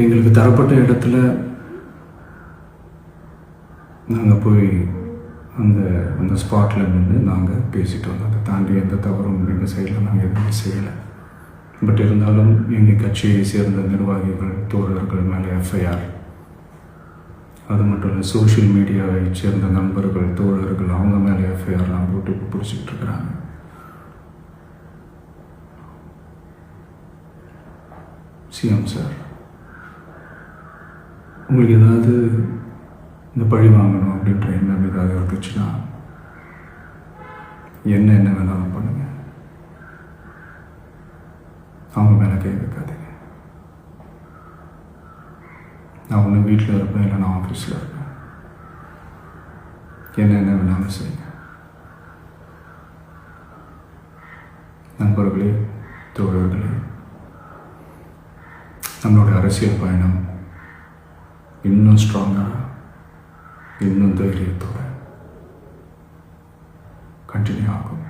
எங்களுக்கு தரப்பட்ட இடத்துல நாங்கள் போய் அந்த ஸ்பாட்டில் நின்று நாங்கள் பேசிட்டு வந்தோம். அதை தாண்டி எந்த தவறும் எங்கள் சைடில் நாங்கள் எதுவுமே செய்யலை. பட் இருந்தாலும் எங்கள் கட்சியை சேர்ந்த நிர்வாகிகள் தோழர்கள் மேலே எஃப்ஐஆர், அது மட்டும் இல்லை சோஷியல் மீடியாவை சேர்ந்த நண்பர்கள் தோழர்கள் அவங்க மேலே எஃப்ஐஆர்லாம் போட்டு இப்போ பிடிச்சிக்கிட்டு இருக்கிறாங்க. சிஎம் சார், உங்களுக்கு ஏதாவது இந்த பழி வாங்கணும் அப்படின்ற எண்ணம் ஏதாவது இருந்துச்சுன்னா என்ன வேணாலும் பண்ணுங்க. அவங்க மேலே கை வைக்காதீங்க. நான் ஒன்று வீட்டில் இருப்பேன், இல்லை நான் ஆஃபீஸில் இருப்பேன். என்ன வேணாலும் செய்யுங்க. நண்பர்களே, தோழர்களே, நம்மளோட அரசியல் பயணம் இன்னும் ஸ்ட்ராங்காக, இன்னும் தைரியத்தோட கண்டினியூ ஆகும்.